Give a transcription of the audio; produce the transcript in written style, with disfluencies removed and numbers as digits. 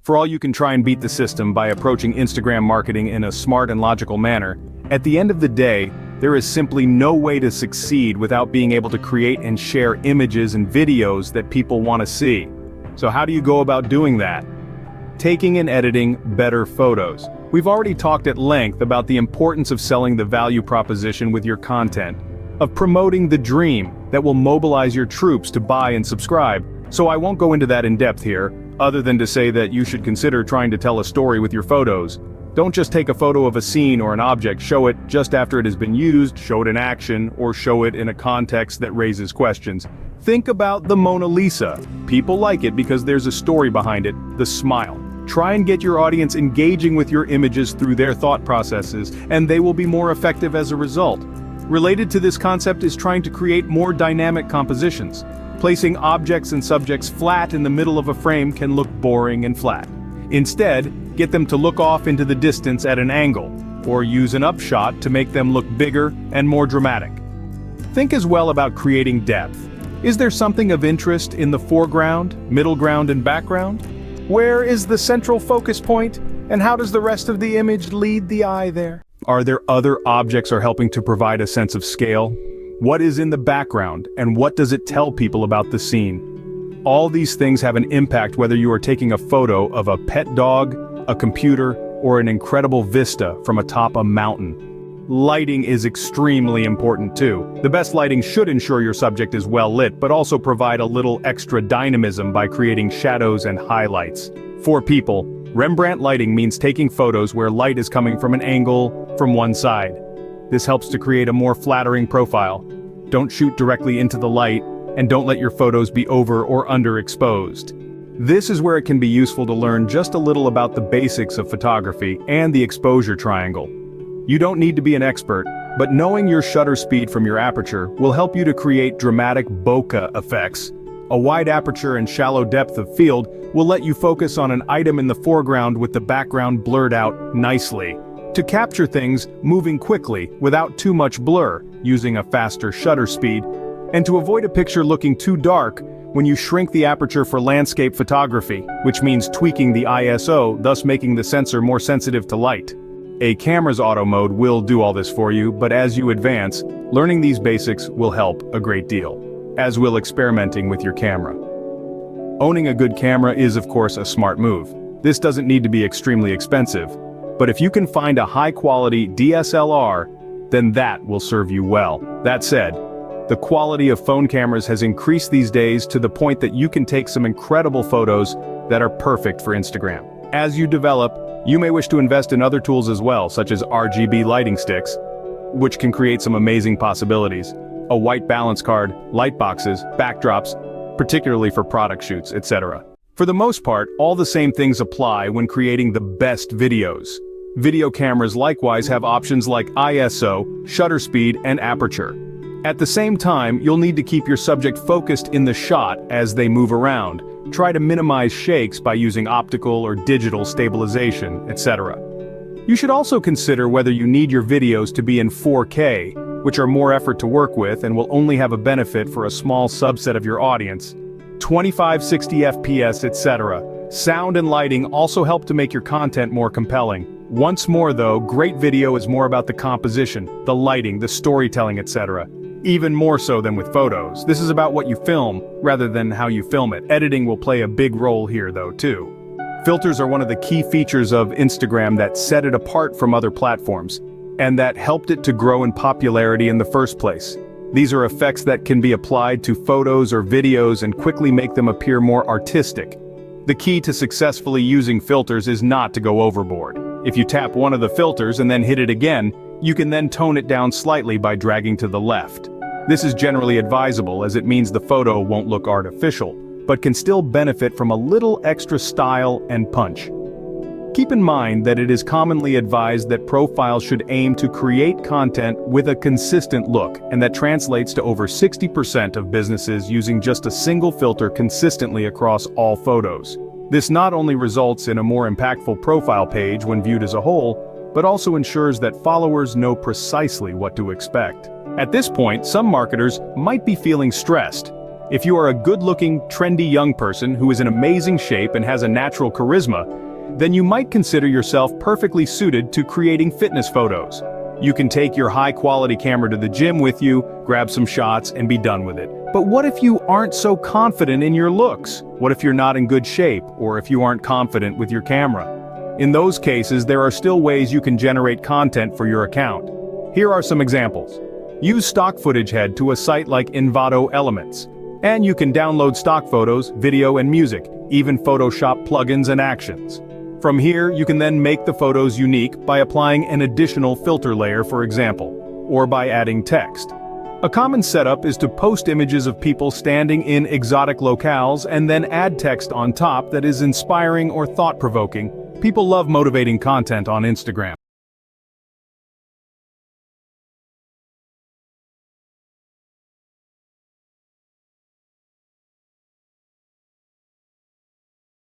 For all you can try and beat the system by approaching Instagram marketing in a smart and logical manner, at the end of the day, there is simply no way to succeed without being able to create and share images and videos that people want to see. So how do you go about doing that? Taking and editing better photos. We've already talked at length about the importance of selling the value proposition with your content, of promoting the dream that will mobilize your troops to buy and subscribe, so I won't go into that in depth here, other than to say that you should consider trying to tell a story with your photos. Don't just take a photo of a scene or an object, show it just after it has been used, show it in action, or show it in a context that raises questions. Think about the Mona Lisa. People like it because there's a story behind it, the smile. Try and get your audience engaging with your images through their thought processes, and they will be more effective as a result. Related to this concept is trying to create more dynamic compositions. Placing objects and subjects flat in the middle of a frame can look boring and flat. Instead, get them to look off into the distance at an angle, or use an upshot to make them look bigger and more dramatic. Think as well about creating depth. Is there something of interest in the foreground, middle ground, and background? Where is the central focus point, and how does the rest of the image lead the eye there? Are there other objects helping to provide a sense of scale? What is in the background, and what does it tell people about the scene? All these things have an impact whether you are taking a photo of a pet dog, a computer, or an incredible vista from atop a mountain. Lighting is extremely important too. The best lighting should ensure your subject is well lit, but also provide a little extra dynamism by creating shadows and highlights. For people, Rembrandt lighting means taking photos where light is coming from an angle from one side. This helps to create a more flattering profile. Don't shoot directly into the light, and don't let your photos be over or underexposed. This is where it can be useful to learn just a little about the basics of photography and the exposure triangle. You don't need to be an expert, but knowing your shutter speed from your aperture will help you to create dramatic bokeh effects. A wide aperture and shallow depth of field will let you focus on an item in the foreground with the background blurred out nicely. To capture things moving quickly without too much blur, using a faster shutter speed, and to avoid a picture looking too dark when you shrink the aperture for landscape photography, which means tweaking the ISO, thus making the sensor more sensitive to light. A camera's auto mode will do all this for you, but as you advance, learning these basics will help a great deal, as will experimenting with your camera. Owning a good camera is of course a smart move. This doesn't need to be extremely expensive, but if you can find a high-quality DSLR, then that will serve you well. That said, the quality of phone cameras has increased these days to the point that you can take some incredible photos that are perfect for Instagram. As you develop, you may wish to invest in other tools as well, such as RGB lighting sticks, which can create some amazing possibilities. A white balance card, light boxes, backdrops, particularly for product shoots, etc. For the most part, all the same things apply when creating the best videos. Video cameras likewise have options like ISO, shutter speed, and aperture. At the same time, you'll need to keep your subject focused in the shot as they move around. Try to minimize shakes by using optical or digital stabilization, etc. You should also consider whether you need your videos to be in 4K, which are more effort to work with and will only have a benefit for a small subset of your audience. 25, 60 FPS, etc. Sound and lighting also help to make your content more compelling. Once more though, great video is more about the composition, the lighting, the storytelling, etc. Even more so than with photos. This is about what you film, rather than how you film it. Editing will play a big role here though too. Filters are one of the key features of Instagram that set it apart from other platforms, and that helped it to grow in popularity in the first place. These are effects that can be applied to photos or videos and quickly make them appear more artistic. The key to successfully using filters is not to go overboard. If you tap one of the filters and then hit it again, you can then tone it down slightly by dragging to the left. This is generally advisable as it means the photo won't look artificial, but can still benefit from a little extra style and punch. Keep in mind that it is commonly advised that profiles should aim to create content with a consistent look, and that translates to over 60% of businesses using just a single filter consistently across all photos. This not only results in a more impactful profile page when viewed as a whole, but also ensures that followers know precisely what to expect. At this point, some marketers might be feeling stressed. If you are a good-looking, trendy young person who is in amazing shape and has a natural charisma, then you might consider yourself perfectly suited to creating fitness photos. You can take your high-quality camera to the gym with you, grab some shots, and be done with it. But what if you aren't so confident in your looks? What if you're not in good shape, or if you aren't confident with your camera? In those cases, there are still ways you can generate content for your account. Here are some examples. Use stock footage head to a site like Elements. And you can download stock photos, video and music, even Photoshop plugins and actions. From here, you can then make the photos unique by applying an additional filter layer, for example, or by adding text. A common setup is to post images of people standing in exotic locales and then add text on top that is inspiring or thought-provoking. People love motivating content on Instagram.